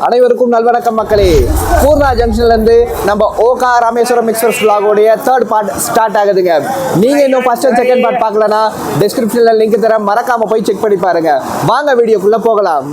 அனைவருக்கும் நல்வணக்கம் மக்களே. பூர்ணா ஜங்ஷன்லேருந்து நம்ம ஓகா ராமேஸ்வரம் எக்ஸ்பிரஸ் vlog-உடைய தேர்ட் பார்ட் ஸ்டார்ட் ஆகுதுங்க. நீங்கள் இன்னும் ஃபர்ஸ்ட் அண்ட் செகண்ட் பார்ட் பார்க்கலன்னா டிஸ்கிரிப்ஷனில் லிங்க் தரேன், மறக்காமல் போய் செக் பண்ணி பாருங்க. வாங்க வீடியோக்குள்ளே போகலாம்.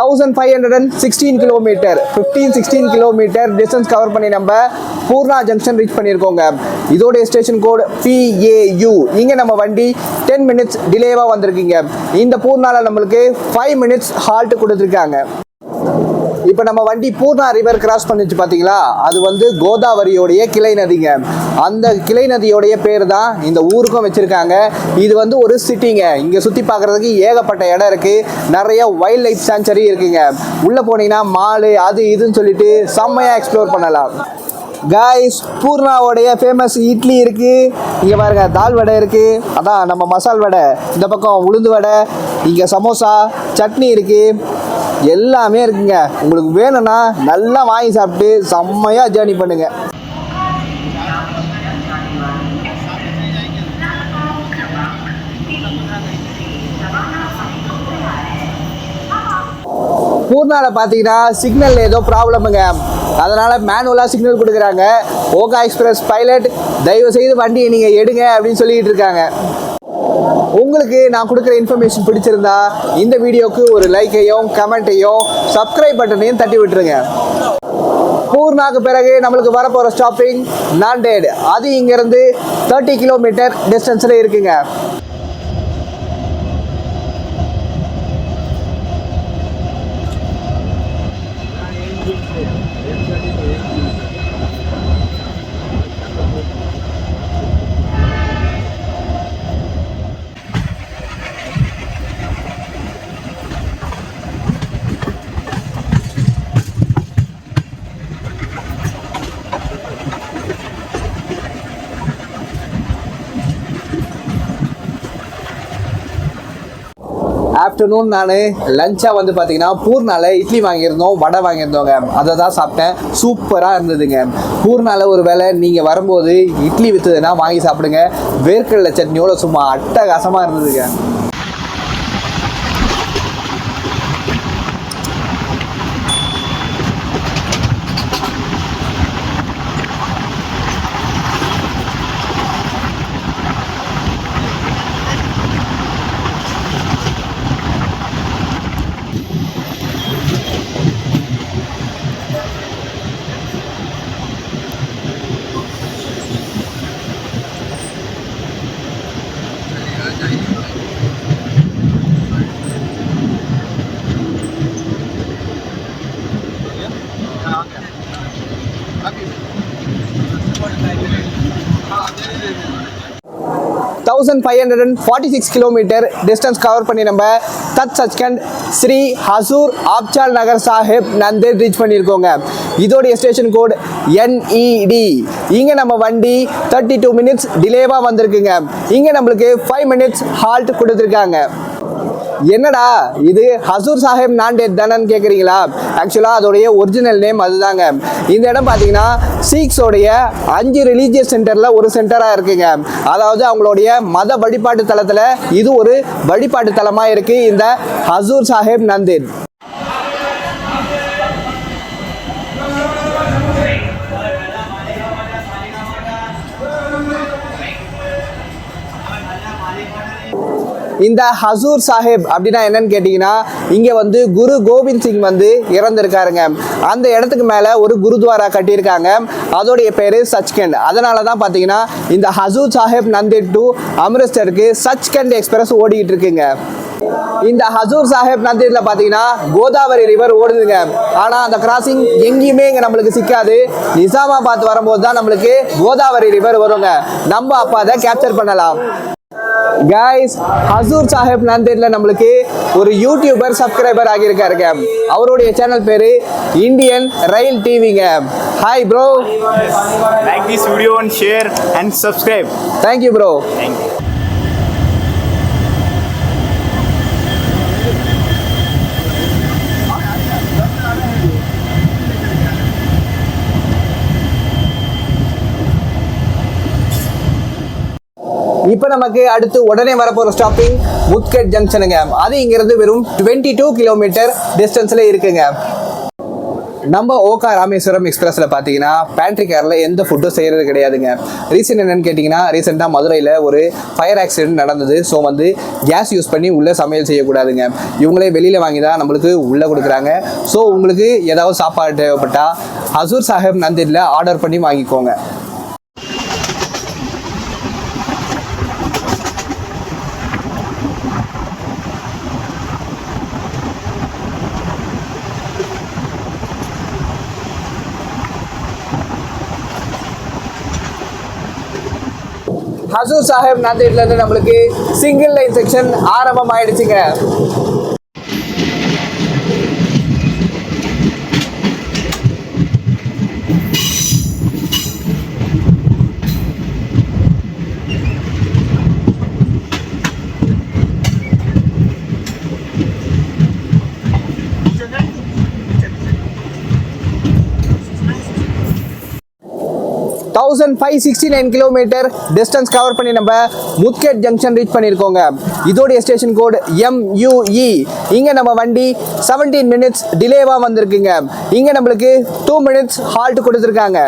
$1,516 கிலோமீட்டர் 15-16 கிலோமீட்டர் டிஸ்டன்ஸ் கவர் பண்ணி நம்ம பூர்ணா ஜங்ஷன் ரீச் பண்ணியிருக்கோங்க. இதோடைய ஸ்டேஷன் கோட் PAU. இங்கே நம்ம வண்டி 10 மினிட்ஸ் டிலேவாக வந்திருக்கீங்க. இந்த பூர்ணாவில் நம்மளுக்கு 5 மினிட்ஸ் ஹால்ட் கொடுத்துருக்காங்க. இப்போ நம்ம வண்டி பூர்ணா ரிவர் கிராஸ் பண்ணிச்சு பார்த்தீங்களா, அது வந்து கோதாவரியோடைய கிளை நதிங்க. அந்த கிளை நதியோடைய பேர் தான் இந்த ஊருக்கும் வச்சுருக்காங்க. இது வந்து ஒரு சிட்டிங்க. இங்கே சுற்றி பார்க்குறதுக்கு ஏகப்பட்ட இடம் இருக்குது. நிறைய வைல்ட் லைஃப் சாங்சுரி இருக்குங்க. உள்ளே போனீங்கன்னா மாலு அது இதுன்னு சொல்லிட்டு செம்மையாக எக்ஸ்ப்ளோர் பண்ணலாம். காய்ஸ், பூர்ணாவோடைய ஃபேமஸ் இட்லி இருக்குது. இங்கே பாருங்க, தால் வடை இருக்குது, அதான் நம்ம மசால் வடை. இந்த பக்கம் உளுந்து வடை, இங்கே சமோசா, சட்னி இருக்குது, எல்லாமே இருக்குங்க. உங்களுக்கு வேணும்னா நல்லா வாங்கி சாப்பிட்டு செம்மையாக ஜேர்னி பண்ணுங்க. பூர்ணாவில் பார்த்தீங்கன்னா சிக்னல் ஏதோ ப்ராப்ளமுங்க. அதனால் மேனுவலாக சிக்னல் கொடுக்குறாங்க. ஓகா எக்ஸ்பிரஸ் பைலட் தயவு செய்து வண்டியை நீங்கள் எடுங்க அப்படின்னு சொல்லிக்கிட்டு இருக்காங்க. உங்களுக்கு நான் கொடுக்குற இன்ஃபர்மேஷன் பிடிச்சிருந்தா இந்த வீடியோவுக்கு ஒரு லைக்கையும் கமெண்ட்டையும் சப்ஸ்கிரைப் பட்டனையும் தட்டி விட்டுருங்க. பூர்ணாக்கு பிறகு நம்மளுக்கு வரப்போகிற ஸ்டாப்பிங் நாண்டேட். அது இங்கேருந்து 30 கிலோமீட்டர் டிஸ்டன்ஸில் இருக்குங்க. ஆஃப்டர்நூன் நான் லஞ்சாக வந்து பார்த்தீங்கன்னா பூர்ணாவில் இட்லி வாங்கியிருந்தோம், வடை வாங்கியிருந்தோங்க. அதை தான் சாப்பிட்டேன். சூப்பராக இருந்ததுங்க. பூர்ணாவில் ஒரு வேளை நீங்கள் வரும்போது இட்லி விற்றுதுன்னா வாங்கி சாப்பிடுங்க. வேர்க்கடலை சட்னியோட சும்மா அட்டகாசமாக இருந்ததுங்க. $1,546 கிலோமீட்டர் டிஸ்டன்ஸ் கவர் பண்ணி நம்ம தத் சச்கண்ட் ஸ்ரீ ஹசூர் ஆப்சால் நகர் சாஹிப் நந்தேட் ரீச் பண்ணியிருக்கோங்க. இதோடைய ஸ்டேஷன் கோட் NED. இங்கே நம்ம வண்டி 32 மினிட்ஸ் டிலேவாக வந்திருக்குங்க. இங்கே நம்மளுக்கு 5 மினிட்ஸ் ஹால்ட் கொடுத்துருக்காங்க. என்னடா இது ஹசூர் சாஹிப் நாண்டேட் தானன்னு கேட்குறீங்களா? ஆக்சுவலாக அதோடைய ஒரிஜினல் நேம் அதுதாங்க. இந்த இடம் பார்த்தீங்கன்னா சீக்ஸோடைய 5 ரிலீஜியஸ் சென்டரில் ஒரு சென்டராக இருக்குங்க. அதாவது அவங்களுடைய மத வழிபாட்டு தலத்தில் இது ஒரு வழிபாட்டு தலமாக இருக்குது இந்த ஹசூர் சாஹிப் நாண்டேட். இந்த ஹசூர் சாஹிப் அப்படின்னா என்னன்னு கேட்டிங்கன்னா இங்கே வந்து குரு கோபிந்த் சிங் வந்து இறந்துருக்காருங்க. அந்த இடத்துக்கு மேலே ஒரு குருத்வாரா கட்டியிருக்காங்க. அதோடைய பேர் சச்கண்ட். அதனால தான் பார்த்தீங்கன்னா இந்த ஹசூர் சாஹிப் நந்தேட் டு அமிர்தசருக்கு சச்கண்ட் எக்ஸ்பிரஸ் ஓடிக்கிட்டு இருக்குங்க. இந்த ஹசூர் சாஹிப் நந்தேட்ல பார்த்தீங்கன்னா கோதாவரி ரிவர் ஓடுதுங்க. ஆனால் அந்த கிராசிங் எங்கேயுமே இங்கே நம்மளுக்கு சிக்காது. நிசாமாபாத் வரும்போது தான் நம்மளுக்கு கோதாவரி ரிவர் வருங்க. நம்ம அப்போ அதை கேப்சர் பண்ணலாம். கைஸ், ஹசூர் சாஹிப் நந்தேட்ல நம்மளுக்கு ஒரு யூடியூபர் சப்ஸ்கிரைபர் ஆகியிருக்காருங்க. அவருடைய சேனல் பேரு இந்தியன் ரயில் டிவிங்க. Hi bro. Like this video and share and subscribe. Thank you bro. Thank you. இப்போ நமக்கு அடுத்து உடனே வரப்போகிற ஸ்டாப்பிங் முத்கட் ஜங்ஷனுங்க. அது இங்கிருந்து வெறும் 22 கிலோமீட்டர் டிஸ்டன்ஸில் இருக்குங்க. நம்ம ஓகா ராமேஸ்வரம் எக்ஸ்பிரஸில் பார்த்தீங்கன்னா பேண்ட்ரி கேரில் எந்த ஃபுட்டும் செய்கிறது கிடையாதுங்க. ரீசன் என்னென்னு கேட்டிங்கன்னா, ரீசெண்டாக மதுரையில் ஒரு ஃபயர் ஆக்சிடென்ட் நடந்தது. ஸோ வந்து கேஸ் யூஸ் பண்ணி உள்ளே சமையல் செய்யக்கூடாதுங்க. இவங்களே வெளியில் வாங்கி தான் நம்மளுக்கு உள்ளே கொடுக்குறாங்க. ஸோ உங்களுக்கு ஏதாவது சாப்பாடு தேவைப்பட்டால் ஹசூர் சாஹிப் நந்தேட்ல ஆர்டர் பண்ணி வாங்கிக்கோங்க. ஹசூர் சாஹிப் நந்தேட்ல இருந்து நம்மளுக்கு சிங்கிள் லைன் செக்ஷன் ஆரம்பம் ஆயிடுச்சுங்க. கிலோமீட்டர் டிஸ்டன்ஸ் கவர் பண்ணி நம்ம முத்கட் ஜங்ஷன் ரீச் பண்ணியிருக்கோங்க. இதோடைய ஸ்டேஷன் கோட் MUE. இங்கே நம்ம வண்டி 17 மினிட்ஸ் டிலேவாக வந்திருக்குங்க. இங்கே நம்மளுக்கு 2 மினிட்ஸ் ஹால்ட் கொடுத்துருக்காங்க.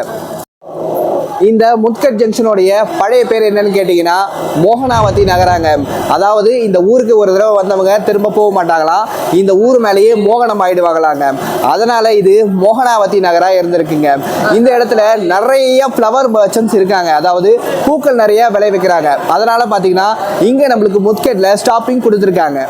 இந்த முத்கட் ஜங்ஷனுடைய பழைய பேர் என்னன்னு கேட்டிங்கன்னா மோகனாவதி நகராங்க. அதாவது இந்த ஊருக்கு ஒரு தடவை வந்தவங்க திரும்ப போக மாட்டாங்களாம். இந்த ஊர் மேலேயே மோகனம் ஆயிடுவாங்களாங்க. அதனால இது மோகனாவதி நகராக இருந்திருக்குங்க. இந்த இடத்துல நிறைய ஃப்ளவர் மர்ச்சன்ட்ஸ் இருக்காங்க. அதாவது பூக்கள் நிறைய விளைவிக்கிறாங்க. அதனால பார்த்தீங்கன்னா இங்கே நம்மளுக்கு முத்கட்ல ஸ்டாப்பிங் கொடுத்துருக்காங்க.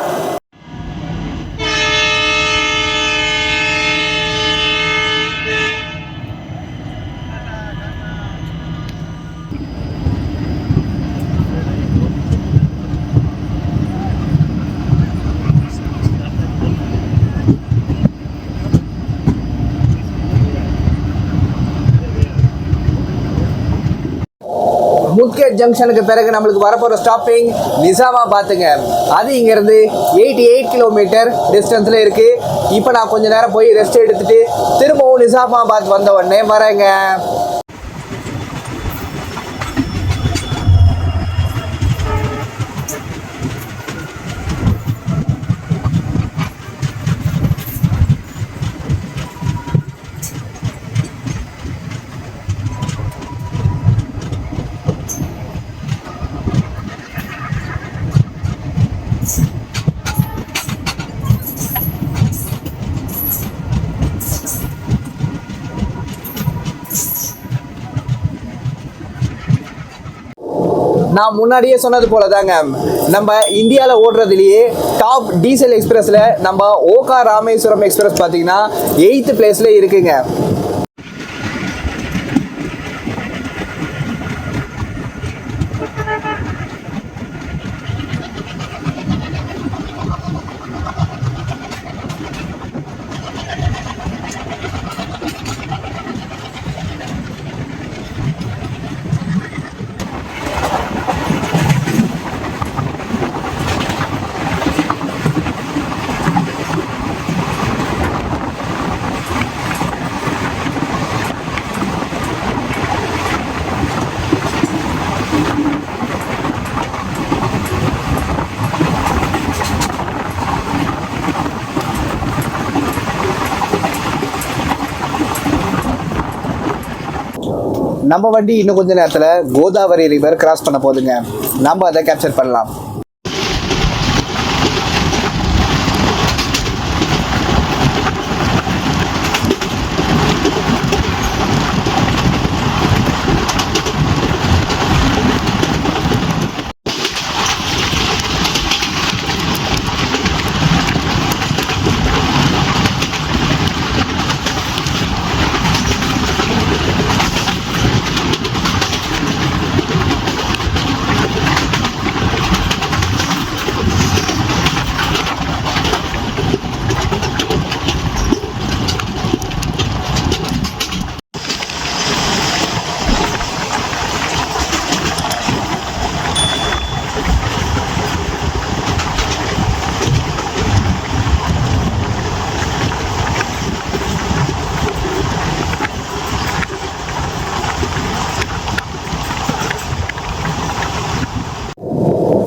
முத்கட் ஜங்ஷனுக்கு பிறகு நம்மளுக்கு வரப்போகிற ஸ்டாப்பிங் நிசாமாபாத்துங்க. அது இங்கேருந்து 88 கிலோமீட்டர் டிஸ்டன்ஸில் இருக்குது. இப்போ நான் கொஞ்சம் நேரம் போய் ரெஸ்ட் எடுத்துகிட்டு திரும்பவும் நிசாமாபாத் வந்த உடனே வரேங்க. நான் முன்னாடியே சொன்னது போல தாங்க, நம்ம இந்தியாவில் ஓடுறதுலேயே டாப் டீசல் எக்ஸ்பிரஸில் நம்ம ஓகா ராமேஸ்வரம் எக்ஸ்பிரஸ் பார்த்தீங்கன்னா 8th பிளேஸில் இருக்குங்க. நம்ம வண்டி இன்னும் கொஞ்ச நேரத்தில் கோதாவரி ரிவர் கிராஸ் பண்ண போதுங்க. நம்ம அதை கேப்சர் பண்ணலாம்.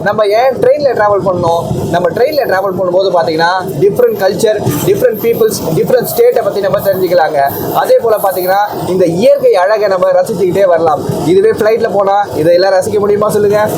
நம்ம ஏன் ட்ரெயினில் ட்ராவல் பண்ணோம்? நம்ம ட்ரெயினில் ட்ராவல் பண்ணும்போது பார்த்தீங்கன்னா different culture, different peoples, different ஸ்டேட்டை பற்றி நம்ம தெரிஞ்சுக்கலாங்க. அதே போல் பார்த்தீங்கன்னா இந்த இயற்கை அழகை நம்ம ரசிச்சுக்கிட்டே வரலாம். இதுவே ஃப்ளைட்டில் போனால் இதையெல்லாம் ரசிக்க முடியுமா சொல்லுங்கள்?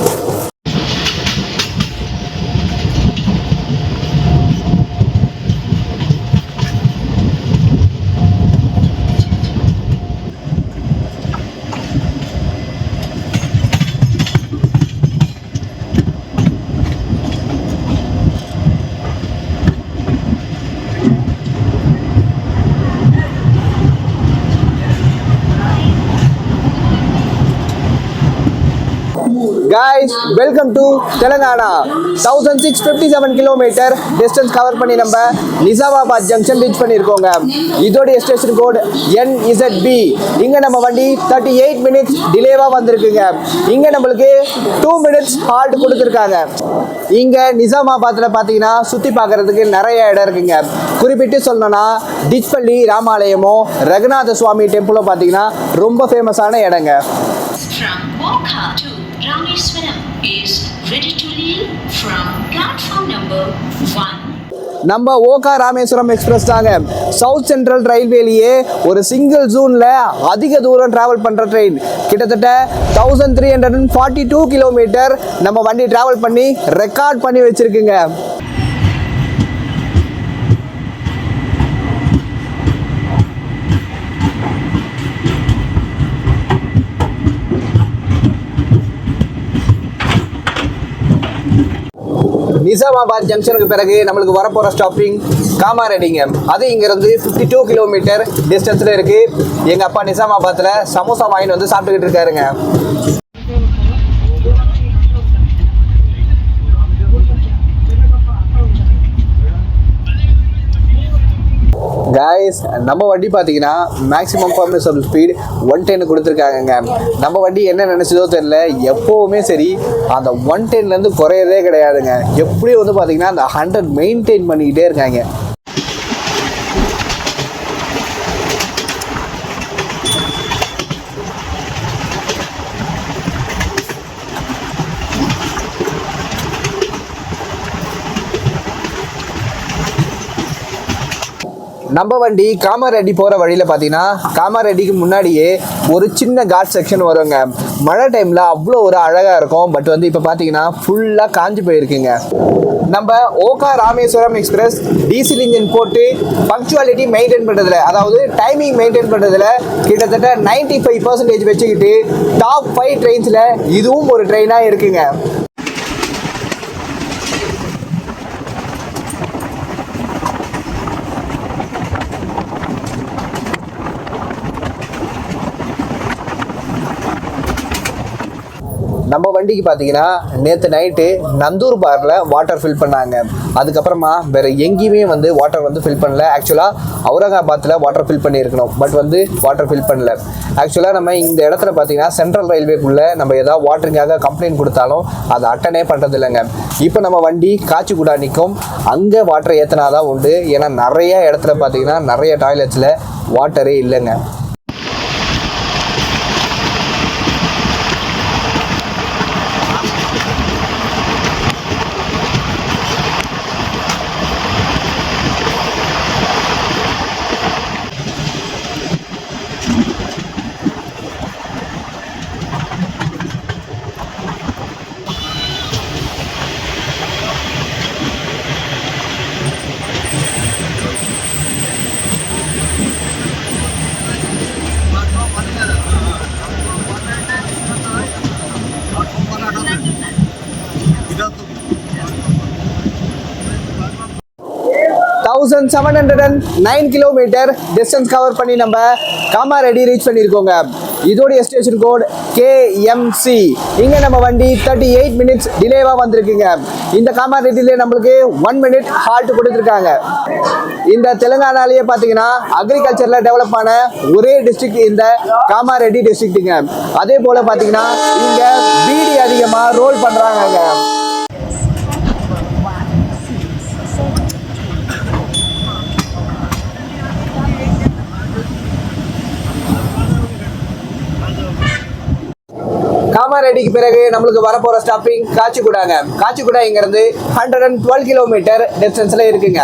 Guys, welcome to Telangana. 1657 kilometre distance cover பண்ணி நம்ம நிசாமாபாத் ஜங்ஷன் ரீச் பண்ணியிருக்கோங்க. இதோடைய ஸ்டேஷன் கோட் NZB. இங்கே நம்ம வண்டி 38 மினிட்ஸ் டிலேவாக வந்திருக்குங்க. இங்கே நம்மளுக்கு 2 மினிட்ஸ் ஹால்ட் கொடுத்துருக்காங்க. இங்கே நிசாமாபாத்தில் பார்த்தீங்கன்னா சுற்றி பார்க்குறதுக்கு நிறைய இடம் இருக்குங்க. குறிப்பிட்டு சொல்லணும்னா டிச்பள்ளி ராமாலயமும் ரகுநாத சுவாமி டெம்பிளும் பார்த்தீங்கன்னா ரொம்ப ஃபேமஸான இடங்க. From Mocha to Rameswaram is ready to leave from platform number 1. நம்ம ஓகா ராமேஸ்வரம் எக்ஸ்பிரஸ் தாங்க. சவுத் சென்ட்ரல் ரயில்வேலியே ஒரு சிங்கிள் ஜூனில் அதிக தூரம் டிராவல் பண்ணுற ட்ரெயின். கிட்டத்தட்ட 1342 கிலோமீட்டர் நம்ம வண்டி டிராவல் பண்ணி ரெக்கார்ட் பண்ணி வச்சுருக்குங்க. நிசாமாபாத் ஜங்ஷனுக்கு பிறகு நம்மளுக்கு வரப்போகிற ஸ்டாப்பிங் காமாரெடிங்க. அது இங்கேருந்து 52 கிலோமீட்டர் டிஸ்டன்ஸில் இருக்குது. எங்கள் அப்பா நிசாமாபாத்தில் சமோசா வாங்கிட்டு வந்து சாப்பிட்டுக்கிட்டு இருக்காருங்க. கைஸ், நம்ம வண்டி பார்த்தீங்கன்னா மேக்ஸிமம் பர்மிசபிள் ஸ்பீட் 110 கொடுத்துருக்காங்கங்க. நம்ம வண்டி என்ன நினச்சதோ தெரியல, எப்போவுமே சரி அந்த 110லேருந்து குறையதே கிடையாதுங்க. எப்படியும் வந்து பார்த்தீங்கன்னா அந்த 100 மெயின்டைன் பண்ணிக்கிட்டே இருக்காங்க. நம்ம வண்டி காமாரெட்டி போகிற வழியில் பார்த்தீங்கன்னா காமாரெட்டிக்கு முன்னாடியே ஒரு சின்ன காட் செக்ஷன் வருங்க. மழை டைமில் அவ்வளோ ஒரு அழகாக இருக்கும். பட் வந்து இப்போ பார்த்தீங்கன்னா ஃபுல்லாக காஞ்சி போயிருக்குங்க. நம்ம Okha Rameswaram express diesel engine போட்டு பங்க்சுவாலிட்டி மெயின்டைன் பண்ணுறதுல, அதாவது டைமிங் மெயின்டைன் பண்ணுறதுல கிட்டத்தட்ட 95% வச்சுக்கிட்டு டாப் 5 ட்ரெயின்ஸில் இதுவும் ஒரு ட்ரெயினாக இருக்குங்க. நம்ம வண்டிக்கு பார்த்தீங்கன்னா நேற்று நைட்டு நந்தூர் பாரில் வாட்டர் ஃபில் பண்ணாங்க. அதுக்கப்புறமா வேறு எங்கேயுமே வந்து வாட்டர் வந்து ஃபில் பண்ணல. ஆக்சுவலாக அவுரங்காபாத்தில் வாட்டர் ஃபில் பண்ணியிருக்கணும், பட் வந்து வாட்டர் ஃபில் பண்ணல. ஆக்சுவலாக நம்ம இந்த இடத்துல பார்த்தீங்கன்னா சென்ட்ரல் ரயில்வேக்குள்ளே நம்ம ஏதாவது வாட்டருக்காக கம்ப்ளைண்ட் கொடுத்தாலும் அதை அட்டனே பண்ணுறது இல்லைங்க. இப்போ நம்ம வண்டி காச்சிக்குடா நிற்கும், அங்கே வாட்டர் ஏற்றினா தான் உண்டு. ஏன்னா நிறைய இடத்துல பார்த்தீங்கன்னா நிறைய டாய்லெட்ஸில் வாட்டரே இல்லைங்க. தௌசண்ட் 709 கிலோமீட்டர் டிஸ்டன்ஸ் கவர் பண்ணி நம்ம காமாரெட்டி ரீச் பண்ணியிருக்கோங்க. இதோடைய ஸ்டேஷன் கோட் KMC. இங்கே நம்ம வண்டி 38 மினிட்ஸ் டிலேவாக வந்திருக்குங்க. இந்த காமாரெட்டிலே நம்மளுக்கு 1 மினிட் ஹால்ட் கொடுத்துருக்காங்க. இந்த தெலுங்கானாலேயே பார்த்தீங்கன்னா அக்ரிகல்ச்சரில் டெவலப் ஆன ஒரே டிஸ்ட்ரிக்ட் இந்த காமாரெட்டி டிஸ்ட்ரிக்ட்டுங்க. அதே போல் பார்த்தீங்கன்னா இங்கே பீடி அதிகமாக ரோல் பண்ணுறாங்க. காமாரெட்டிக்கு பிறகு நம்மளுக்கு வரப்போற ஸ்டாப்பிங் காச்சிகுடாங்க. காச்சிகுடா இங்கிருந்து 112 கிலோமீட்டர் டிஸ்டன்ஸ்ல இருக்குங்க.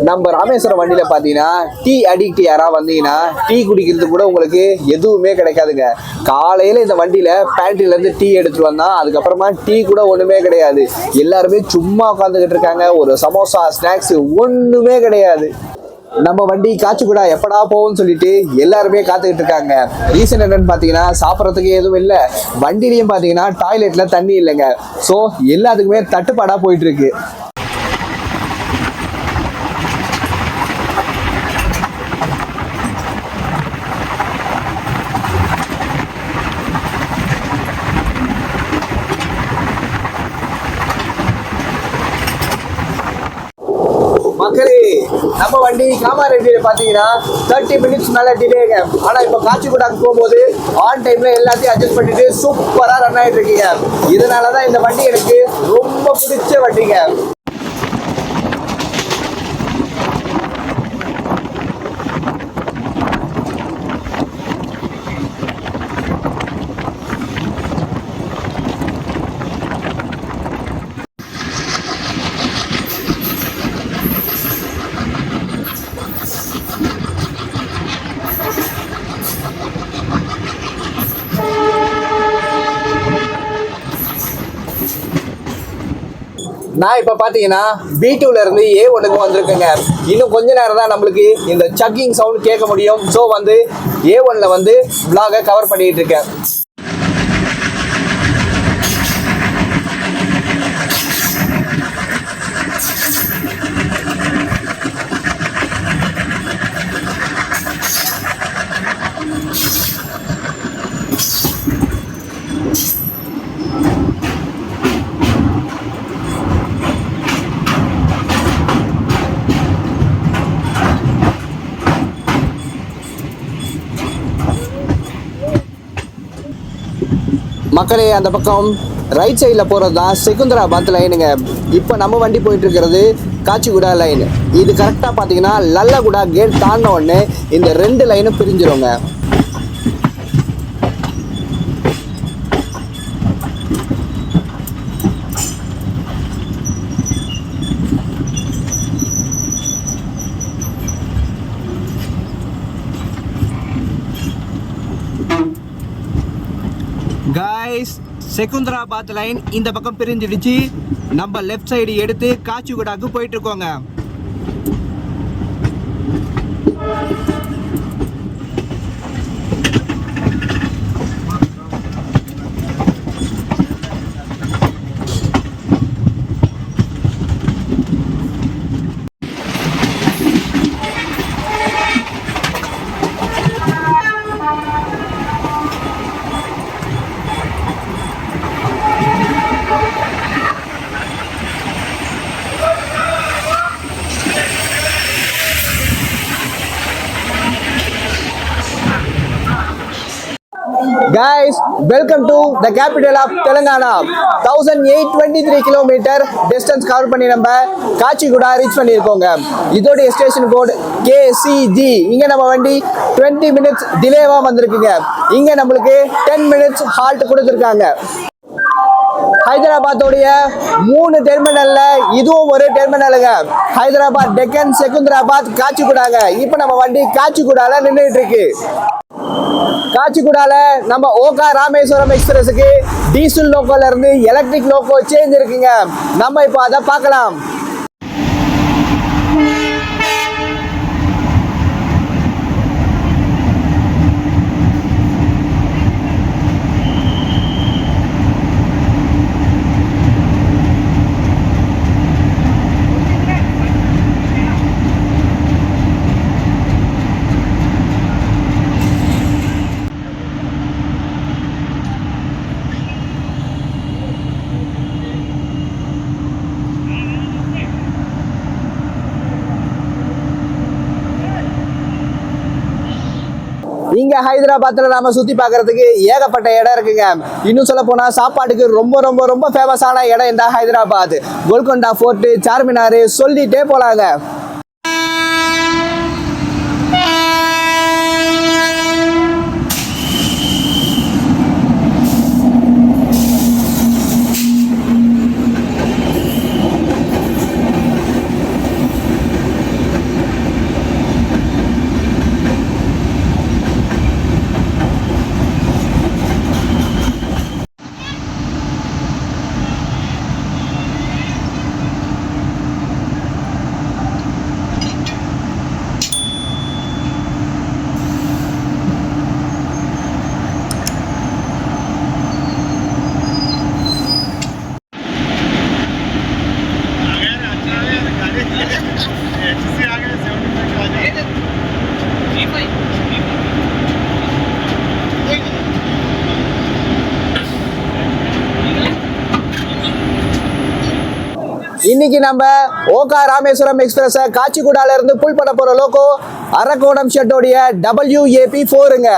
நம்ம ராமேஸ்வரம் வண்டியில பாத்தீங்கன்னா டீ அடிக்ட் யாரா வந்தீங்கன்னா டீ குடிக்கிறது கூட உங்களுக்கு எதுவுமே கிடைக்காதுங்க. காலையில இந்த வண்டியில பேண்ட்ரில இருந்து டீ எடுத்துட்டு வந்தா அதுக்கப்புறமா டீ கூட ஒண்ணுமே கிடையாது. எல்லாருமே சும்மா உட்காந்துக்கிட்டு இருக்காங்க. ஒரு சமோசா ஸ்நாக்ஸ் ஒண்ணுமே கிடையாது. நம்ம வண்டி காச்சிகுடா எப்படா போகும்னு சொல்லிட்டு எல்லாருமே காத்துக்கிட்டு இருக்காங்க. ரீசன் என்னன்னு பாத்தீங்கன்னா சாப்பிட்றதுக்கு எதுவும் இல்லை, வண்டிலையும் பாத்தீங்கன்னா டாய்லெட்ல தண்ணி இல்லைங்க. ஸோ எல்லாத்துக்குமே தட்டுப்பாடா போயிட்டு இருக்கு. மக்களே, நம்ம வண்டி காமாரெட்டியில பாத்தீங்கன்னா 30 மினிட்ஸ் மேல டிலேங்க. ஆனா இப்ப காச்சிகுடாக்கு போகும்போது ஆன் டைம்ல எல்லாத்தையும் அட்ஜஸ்ட் பண்ணிட்டு சூப்பரா ரன் ஆயிட்டு இருக்கீங்க. இதனாலதான் இந்த வண்டி எனக்கு ரொம்ப பிடிச்ச வண்டிங்க. நான் இப்ப பாத்தீங்கன்னா B2ல இருந்து A1க்கு வந்திருக்கேங்க. இன்னும் கொஞ்ச நேரம் தான் நம்மளுக்கு இந்த சக்கிங் சவுண்ட் கேட்க முடியும். ஸோ வந்து A1ல வந்து vlog கவர் பண்ணிட்டு இருக்கேன். மக்களே, அந்த பக்கம் ரைட் சைடில் போகிறது தான் செகுந்தராபாத் லைனுங்க. இப்போ நம்ம வண்டி போயிட்டு இருக்கிறது காச்சிகுடா லைன். இது கரெக்டாக பார்த்தீங்கன்னா லல்லகுடா கேட் தாண்டின உடனே இந்த 2 லைனும் பிரிஞ்சிருங்க. கைஸ், செகுந்தராபாத் லைன் இந்த பக்கம் பிரிஞ்சிடுச்சு. நம்ம லெஃப்ட் சைடு எடுத்து காச்சிகுடாக்கு போயிட்டு இருக்கோங்க. Guys, welcome to the capital of Telangana. 1823 kilometre distance cover பண்ணி நம்ம காச்சிகுடா ரீச் பண்ணியிருக்கோங்க. இதோட ஸ்டேஷன் கோட் KCG. இங்க நம்ம வண்டி 20 மினிட்ஸ் டிலேவா வந்திருக்குங்க. இங்க நம்மளுக்கு 10 மினிட்ஸ் ஹால்ட் கொடுத்துருக்காங்க. ஹைதராபாத்தோடைய 3 டெர்மினல்ல இதுவும் ஒரு டெர்மினலுங்க. ஹைதராபாத், டெக்கன், செகுந்தராபாத், காச்சிகுடாங்க. இப்போ நம்ம வண்டி காச்சிகுடால நின்றுட்டு இருக்கு. காச்சிகுடால நம்ம ஓகா ராமேஸ்வரம் எக்ஸ்பிரஸுக்கு டீசல் லோக்கோல இருந்து எலக்ட்ரிக் லோக்கோ சேஞ்ச் இருக்குங்க. நம்ம இப்போ அதை பார்க்கலாம். இங்க ஹைதராபாத்ல நாம சுத்தி பார்க்கிறதுக்கு ஏகப்பட்ட இடம் இருக்குங்க. இன்னும் சொல்ல போனா சாப்பாட்டுக்கு ரொம்ப ரொம்ப ரொம்ப ஃபேமஸான இடம் இந்த ஹைதராபாத். கோல்கொண்டா ஃபோர்ட், சார்மினார் சொல்லிட்டே போலாங்க. இன்னைக்கு நம்ம ஓகா ராமேஸ்வரம் எக்ஸ்பிரஸ் காச்சிகுடால இருந்து புல் பண்ண போற லோகோ அரக்கோணம் ஷெட்டோடைய WAP4ங்க.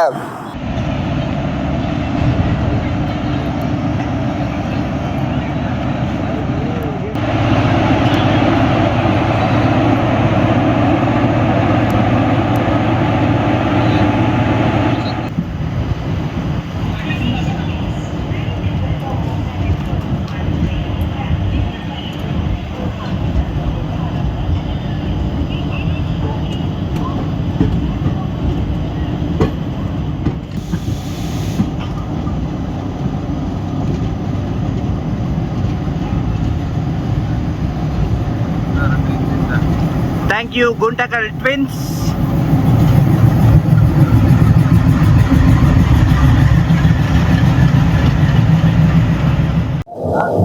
Thank you, Guntakal Twins.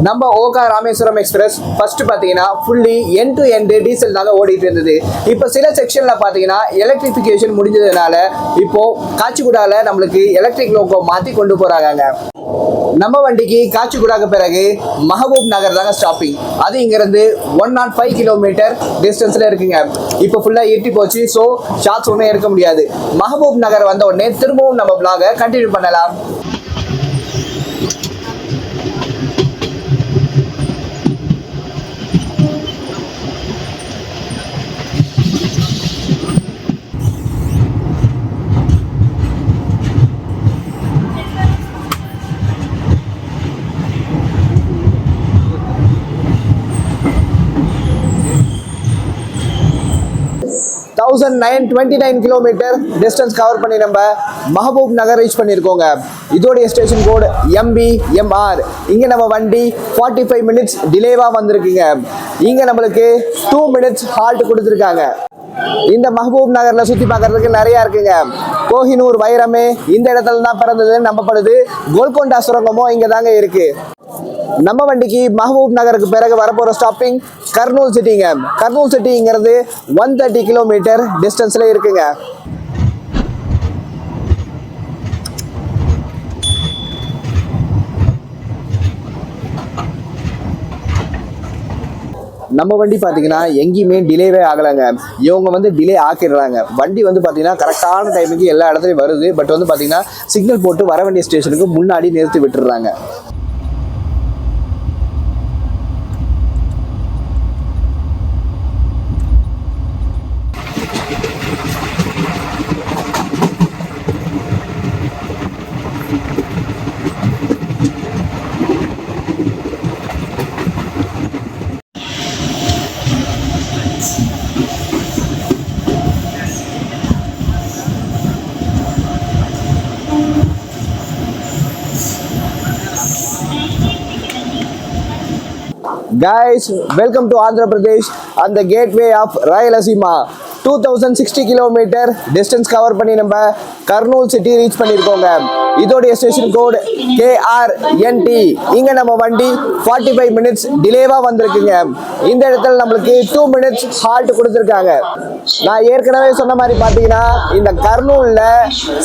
நம்ம ஓகா ராமேஸ்வரம் எக்ஸ்பிரஸ் ஃபர்ஸ்ட் பார்த்தீங்கன்னா fully end to end diesel தாங்க ஓடிட்டு இருந்தது. இப்போ சில செக்ஷன்ல பார்த்தீங்கன்னா எலக்ட்ரிஃபிகேஷன் முடிஞ்சதுனால இப்போ காச்சிகுடால நம்மளுக்கு எலக்ட்ரிக் லோகோ மாற்றி கொண்டு போறாங்க. நம்ம வண்டிக்கு காச்சிகுடாக்கு பிறகு மஹபூப் நகர் தாங்க ஸ்டாப்பிங். அது இங்கிருந்து 105 கிலோமீட்டர் டிஸ்டன்ஸ்ல இருக்குங்க. இப்போ ஃபுல்லா ஏற்றி போச்சு, ஸோ ஷார்ட்ஸ் ஒன்றும் எடுக்க முடியாது. மஹபூப் நகர் வந்த உடனே திரும்பவும் நம்ம vlog கண்டினியூ பண்ணலாம். கிலோமீட்டர் டிஸ்டன்ஸ் கவர் பண்ணி நம்ம மஹபூப் நகர் ரீச் பண்ணியிருக்கோங்க. இதோடைய ஸ்டேஷன் கோட் MBMR. இங்க நம்ம வண்டி 45 மினிட்ஸ் டிலேவா வந்திருக்குங்க. இங்க நம்மளுக்கு 2 மினிட்ஸ் ஹால்ட் கொடுத்துருக்காங்க. இந்த மஹபூப் நகர்ல சுத்தி பார்க்கறதுக்கு நிறைய இருக்குங்க. கோஹினூர் வைரமே இந்த இடத்துல தான் பிறந்ததுன்னு நம்பப்படுது. கோல்கொண்டா சுரங்கமும் இங்க தாங்க இருக்கு. நம்ம வண்டிக்கு மஹபூப் நகருக்கு பிறகு வரப்போற ஸ்டாப்பிங் கர்னூல் சிட்டிங்க. கர்னூல் சிட்டிங்கிறது 130 கிலோமீட்டர் டிஸ்டன்ஸ்ல இருக்குங்க. நம்ம வண்டி பார்த்தீங்கன்னா எங்கேயுமே டிலேவே ஆகலைங்க. இவங்க வந்து டிலே ஆக்கிடுறாங்க. வண்டி வந்து பார்த்தீங்கன்னா கரெக்டான டைமுக்கு எல்லா இடத்துலையும் வருது. பட் வந்து பார்த்தீங்கன்னா சிக்னல் போட்டு வர வேண்டிய ஸ்டேஷனுக்கு முன்னாடி நிறுத்தி விட்டுடுறாங்க. Guys, welcome to Andhra Pradesh and the gateway of Rayalaseema. 2060 kilometre distance cover பண்ணி நம்ம கர்னூல் சிட்டி ரீச் பண்ணியிருக்கோங்க. இதோடைய ஸ்டேஷன் கோட் KRNT. இங்க நம்ம வண்டி 45 மினிட்ஸ் டிலேவா வந்திருக்குங்க. இந்த இடத்துல நம்மளுக்கு 2 மினிட்ஸ் ஹால்ட் கொடுத்துருக்காங்க. நான் ஏற்கனவே சொன்ன மாதிரி பார்த்தீங்கன்னா இந்த கர்னூல்ல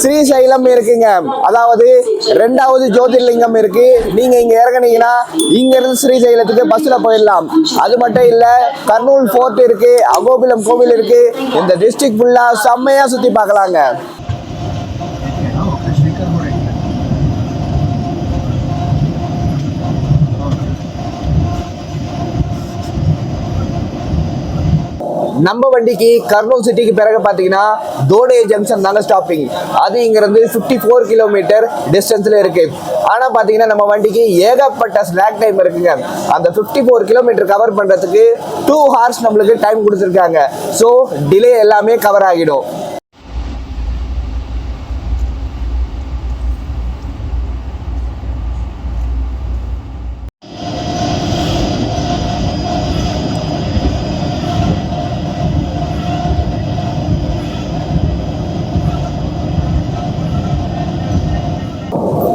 ஸ்ரீசைலம் இருக்குங்க. அதாவது 2வது ஜோதிர்லிங்கம் இருக்கு. நீங்க இங்க இறங்குனீங்கன்னா இங்க இருந்து ஸ்ரீசைலத்துக்கு பஸ்ல போயிடலாம். அது மட்டும் இல்ல, கர்னூல் ஃபோர்ட் இருக்கு, அகோபிலம் கோவில் இருக்கு. இந்த டிஸ்ட்ரிக்ட் ஃபுல்லா செம்மையா சுத்தி பார்க்கலாங்க. நம்ம வண்டிக்கு கர்னூல் சிட்டிக்கு பிறகு பார்த்தீங்கன்னா தோடே ஜங்ஷன் தாங்க ஸ்டாப்பிங். அது இங்கிருந்து 54 கிலோமீட்டர் டிஸ்டன்ஸ்ல இருக்கு. ஆனா பாத்தீங்கன்னா நம்ம வண்டிக்கு ஏகப்பட்ட ஸ்லாக் டைம் இருக்குங்க. அந்த 54 கிலோமீட்டர் கவர் பண்றதுக்கு 2 hours நம்மளுக்கு டைம் கொடுத்துருக்காங்க. ஸோ டிலே எல்லாமே கவர் ஆகிடும்.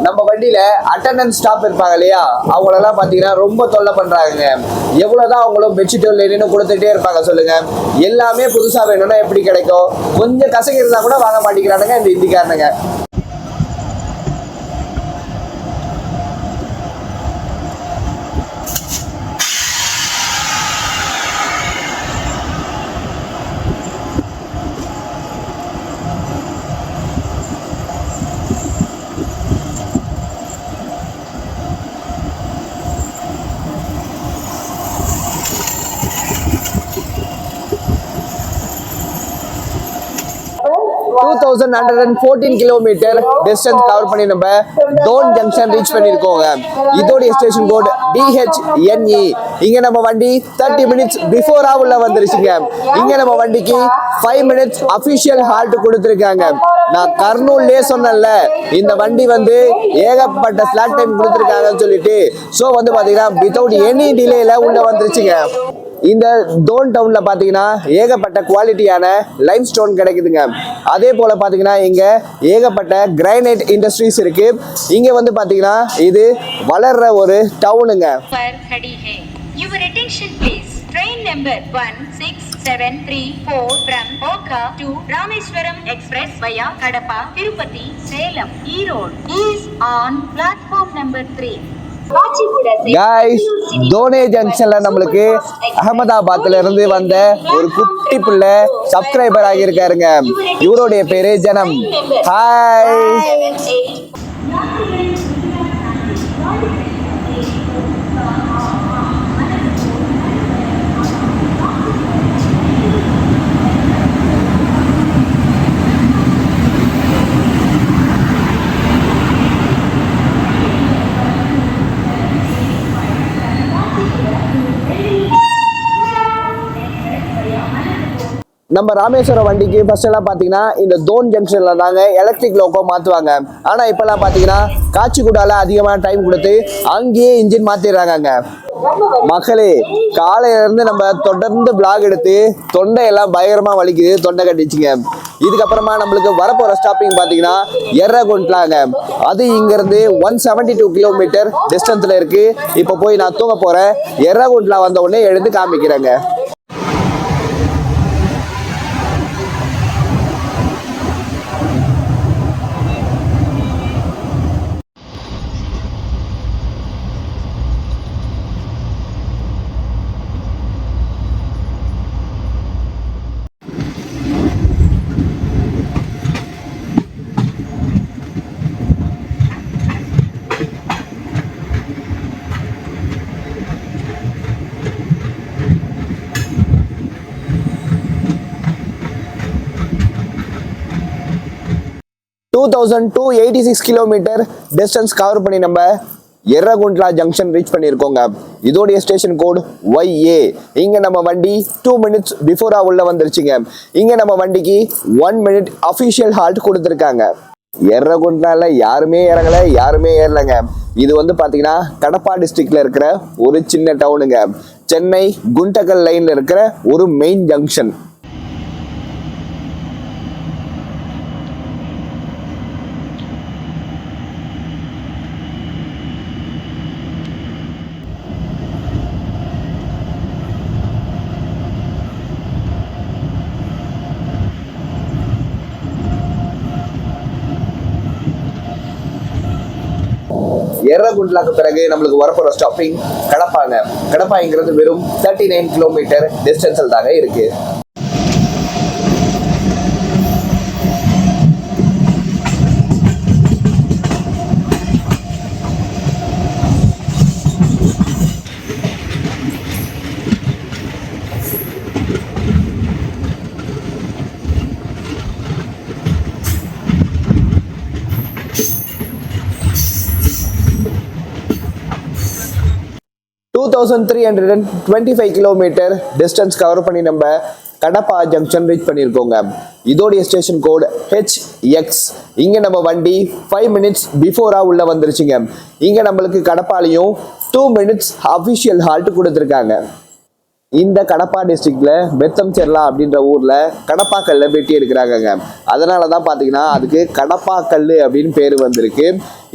நம்ம வண்டியில அட்டண்டன்ஸ் ஸ்டாப் இருப்பாங்க இல்லையா, அவங்களெல்லாம் பார்த்தீங்கன்னா ரொம்ப தொல்லை பண்றாங்க. எவ்வளவுதான் அவங்களும் பெட்ஷீட் லைன்னு கொடுத்துட்டே இருப்பாங்க சொல்லுங்க. எல்லாமே புதுசா வேணும்னா எப்படி கிடைக்கும்? கொஞ்சம் கசகி இருந்தா கூட வாங்க மாட்டேங்கிறானுங்க இந்த இந்திக்காரனுங்க. Two 114 கிலோமீட்டர் டிஸ்டன்ஸ் கவர் பண்ணி நம்ம டோன் ஜங்ஷன் ரீச் பண்ணியிருக்கோங்க. இதோடைய ஸ்டேஷன் கோட் DHNE. இங்க நம்ம வண்டி 30 மினிட்ஸ் பிஃபோரா உள்ள வந்துருச்சுங்க. இங்க நம்ம வண்டிக்கு 5 மினிட்ஸ் அபிஷியல் ஹால்ட் கொடுத்துருக்காங்க. நான் கர்னூல்லே சொன்னேன்ல, இந்த வண்டி வந்து ஏகப்பட்ட ஸ்லாக் டைம் கொடுத்துருக்காங்கன்னு சொல்லிட்டு. ஸோ வந்து பாத்தீங்கன்னா வித்தவுட் எனி டிலேல உள்ள வந்துருச்சுங்க. இந்த டோன் டவுன்ல பாத்தீங்கன்னா ஏகப்பட்ட குவாலிட்டியான லைம் ஸ்டோன் கிடைக்குதுங்க. அதே போல பாத்தீங்கன்னா இங்க ஏகப்பட்ட கிரைனைட் இண்டஸ்ட்ரீஸ் இருக்கு. இங்க வந்து பாத்தீங்கன்னா இது வளர்ற ஒரு டவுனுங்க. Your attention please. Train number 16734 from Oka to Rameswaram Express via Kadapa, Tirupati, Salem, Erode is on platform number 3. Guys, தோனே ஜங்ஷன்ல நம்மளுக்கு அகமதாபாத்ல இருந்து வந்த ஒரு குட்டி பிள்ளை சப்ஸ்கிரைபர் ஆகியிருக்காருங்க. இவருடைய பேரு ஜனம். ஹாய். நம்ம ராமேஸ்வரம் வண்டிக்கு ஃபர்ஸ்ட் எல்லாம் பார்த்தீங்கன்னா இந்த தோன் ஜங்ஷன்ல தாங்க எலக்ட்ரிக் லோக்கோ மாற்றுவாங்க. ஆனால் இப்போல்லாம் பார்த்தீங்கன்னா காச்சிகுடால அதிகமான டைம் கொடுத்து அங்கேயே இன்ஜின் மாற்றிடுறாங்க. மக்களே, காலையில இருந்து நம்ம தொடர்ந்து பிளாக் எடுத்து தொண்டையெல்லாம் பயங்கரமா வலிக்குது, தொண்டை கட்டிச்சுங்க. இதுக்கப்புறமா நம்மளுக்கு வரப்போற ஸ்டாப்பிங் பார்த்தீங்கன்னா எர்ரகுண்ட்லாங்க. அது இங்கிருந்து 172 கிலோமீட்டர் டிஸ்டன்ஸ்ல இருக்கு. இப்போ போய் நான் தூங்க போறேன். எர்ரகுண்ட்லா வந்த உடனே எழுந்து காமிக்கிறேங்க. $2,286 கிலோமீட்டர் டிஸ்டன்ஸ் கவர் பண்ணி நம்ம எர்ரகுண்ட்லா ஜங்ஷன் ரீச் பண்ணியிருக்கோங்க. இதோடைய ஸ்டேஷன் கோட் YA. இங்க நம்ம வண்டி 2 மினிட்ஸ் பிஃபோரா உள்ள வந்துருச்சுங்க. இங்க நம்ம வண்டிக்கு 1 மினிட் அபிஷியல் ஹால்ட் கொடுத்துருக்காங்க. எர்ரகுண்ட்லால யாருமே இறங்கல, யாருமே ஏறலங்க. இது வந்து பாத்தீங்கன்னா கடப்பா டிஸ்ட்ரிக்ட்ல இருக்கிற ஒரு சின்ன டவுனுங்க. சென்னை குண்டக்கல் லைன்ல இருக்கிற ஒரு மெயின் ஜங்ஷன். எர்ரகுண்ட்லாக்கு பிறகு நம்மளுக்கு வரப்போற ஸ்டாப்பிங் கடப்பாங்க. கடப்பாங்கிறது வெறும் 39 கிலோமீட்டர் டிஸ்டன்ஸில் தாங்க இருக்கு. 2325 கிலோமீட்டர் டிஸ்டன்ஸ் கவர் பண்ணி நம்ம கடப்பா ஜங்ஷன் ரீச் பண்ணியிருக்கோங்க. இதோடைய ஸ்டேஷன் கோட் HX. இங்கே நம்ம வண்டி 5 மினிட்ஸ் பிஃபோராக உள்ளே வந்துருச்சுங்க. இங்கே நம்மளுக்கு கடப்பாலையும் 2 மினிட்ஸ் அஃபிஷியல் ஹால்ட் கொடுத்துருக்காங்க. இந்த கடப்பா டிஸ்ட்ரிக்ட்ல பெத்தம் செர்லா அப்படின்ற ஊர்ல கடப்பா கல்லை வெட்டி எடுக்கிறாங்க. அதனால தான் பார்த்தீங்கன்னா அதுக்கு கடப்பா கல் அப்படின்னு பேர் வந்திருக்கு.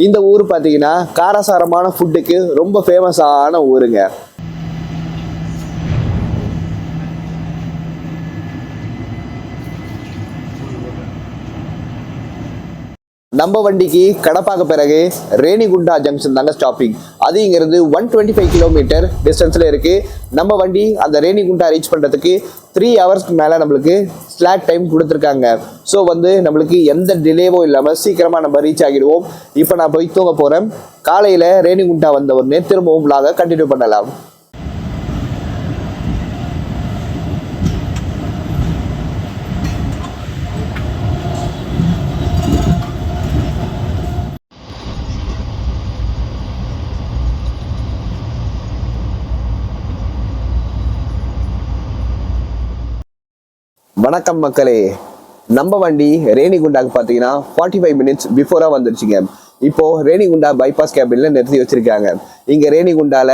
இந்த ஊர் பார்த்தீங்கன்னா காரசாரமான ஃபுட்டுக்கு ரொம்ப ஃபேமஸான ஊருங்க. நம்ம வண்டிக்கு கடப்பாக்கு பிறகு ரேணிகுண்டா ஜங்ஷன் தாங்க ஸ்டாப்பிங். அது இங்கிருந்து 125 கிலோமீட்டர் டிஸ்டன்ஸில் இருக்குது. நம்ம வண்டி அந்த ரேணிகுண்டா ரீச் பண்ணுறதுக்கு 3 ஹவர்ஸ்க்கு மேலே நம்மளுக்கு ஸ்லாட் டைம் கொடுத்துருக்காங்க. ஸோ நம்மளுக்கு எந்த டிலேவும் இல்லாமல் சீக்கிரமாக நம்ம ரீச் ஆகிடுவோம். இப்போ நான் போய் தூங்க போகிறேன். காலையில் ரேணிகுண்டா வந்த உடனே திரும்பவும் vlog கண்டினியூ பண்ணலாம். வணக்கம் மக்களே, நம்ம வண்டி ரேணிகுண்டாக்கு பார்த்தீங்கன்னா 45 மினிட்ஸ் பிஃபோராக வந்துருச்சுங்க. இப்போ ரேணிகுண்டா பைபாஸ் கேபின்ல நிறுத்தி வச்சிருக்காங்க. இங்கே ரேணிகுண்டால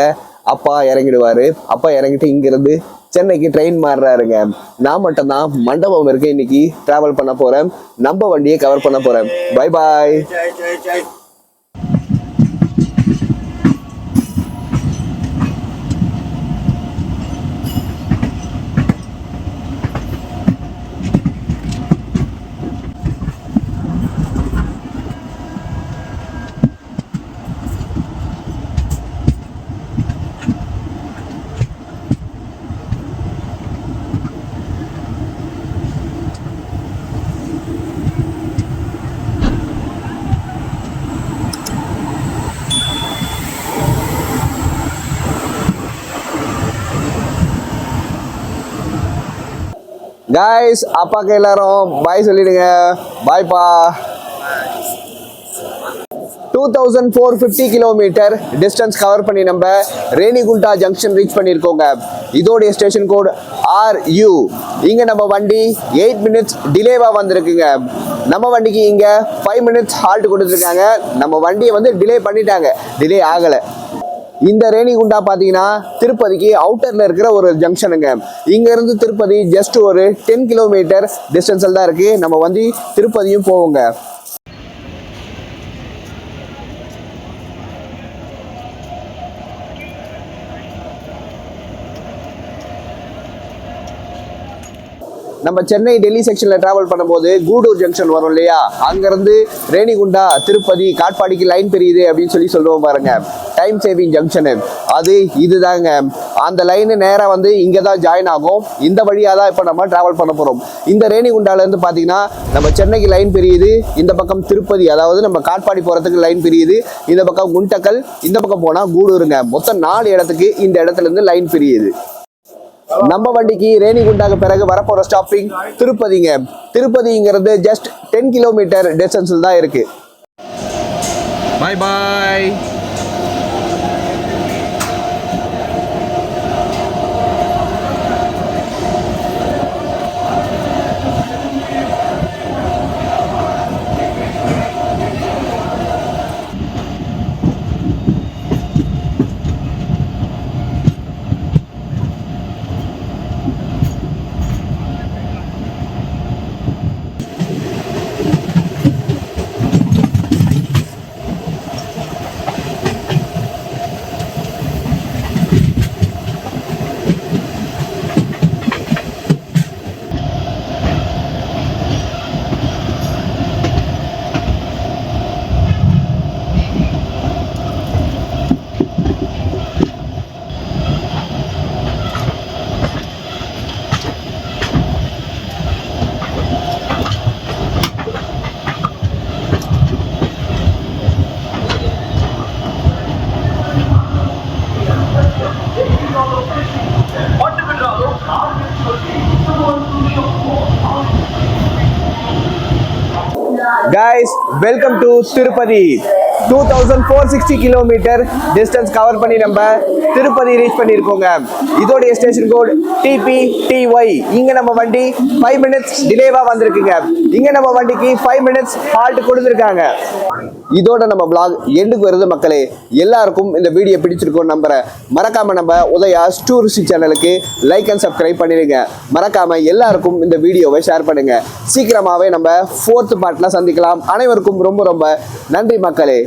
அப்பா இறங்கிடுவாரு. அப்பா இறங்கிட்டு இங்கிருந்து சென்னைக்கு ட்ரெயின் மாறுறாருங்க. நான் மட்டும்தான் மண்டபம் இருக்க இன்னைக்கு டிராவல் பண்ண போறேன். நம்ம வண்டியை கவர் பண்ண போறேன். Bye bye. காய்ஸ், அப்பாக்கு எல்லாரும் பாய் சொல்லிடுங்க. பாய்ப்பா. 2450 கிலோமீட்டர் டிஸ்டன்ஸ் கவர் பண்ணி நம்ம ரேணிகுண்டா ஜங்ஷன் ரீச் பண்ணியிருக்கோங்க. இதோடைய ஸ்டேஷன் கோட் RU. இங்கே நம்ம வண்டி 8 மினிட்ஸ் டிலேவாக வந்திருக்குங்க. நம்ம வண்டிக்கு இங்கே 5 மினிட்ஸ் ஹால்ட் கொடுத்துருக்காங்க. நம்ம வண்டியை டிலே பண்ணிட்டாங்க, டிலே ஆகலை. இந்த ரேணிகுண்டா பார்த்தீங்கன்னா திருப்பதிக்கு அவுட்டரில் இருக்கிற ஒரு ஜங்ஷனுங்க. இங்கேருந்து திருப்பதி ஜஸ்ட் ஒரு 10 கிலோமீட்டர் டிஸ்டன்ஸில் தான் இருக்குது. நம்ம திருப்பதியும் போவோங்க. நம்ம சென்னை டெல்லி செக்ஷனில் ட்ராவல் பண்ணும்போது கூடூர் ஜங்ஷன் வரும் இல்லையா, அங்கேருந்து ரேணிகுண்டா திருப்பதி காட்பாடிக்கு லைன் பெரியுது அப்படின்னு சொல்லுவோம் பாருங்க. டைம் சேவிங் ஜங்ஷனு அது இதுதாங்க. அந்த லைனு நேராக இங்கே தான் ஜாயின் ஆகும். இந்த வழியாக தான் இப்போ நம்ம ட்ராவல் பண்ண போகிறோம். இந்த ரேணிகுண்டாலேருந்து பார்த்தீங்கன்னா நம்ம சென்னைக்கு லைன் பெரியுது. இந்த பக்கம் திருப்பதி, அதாவது நம்ம காட்பாடி போகிறதுக்கு லைன் பெரியுது. இந்த பக்கம் குண்டக்கல், இந்த பக்கம் போனால் கூடூருங்க. மொத்தம் 4 இடத்துக்கு இந்த இடத்துலேருந்து லைன் பெரியுது. நம்ம வண்டிக்கு ரேணிகுண்டாக்கு பிறகு வரப்போற ஸ்டாப்பிங் திருப்பதிங்க. திருப்பதிங்கிறது ஜஸ்ட் 10 கிலோமீட்டர் டிஸ்டன்ஸில் தான் இருக்கு. பாய் பாய். Guys, welcome to Tirupati. 2460 kilometre distance cover பண்ணி நம்ம திருப்பதி ரீச் பண்ணியிருக்கோங்க. இதோடைய ஸ்டேஷன் கோட் TPTY. இங்க நம்ம வண்டி 5 மினிட்ஸ் டிலேவா வந்திருக்குங்க. இங்க நம்ம வண்டிக்கு 5 மினிட்ஸ் ஹால்ட் கொடுத்துருக்காங்க. இதோட நம்ம vlog எண்டுக்கு வருது மக்களே. எல்லாருக்கும் இந்த வீடியோ பிடிச்சிருக்கும் நம்புறேன். மறக்காம நம்ம உதயா டூரிஸ்ட் சேனலுக்கு லைக் அண்ட் சப்ஸ்கிரைப் பண்ணிடுங்க. மறக்காம எல்லாருக்கும் இந்த வீடியோவை ஷேர் பண்ணுங்க. சீக்கிரமாவே நம்ம 4th பார்ட்ல சந்திக்கலாம். அனைவருக்கும் ரொம்ப ரொம்ப நன்றி மக்களே.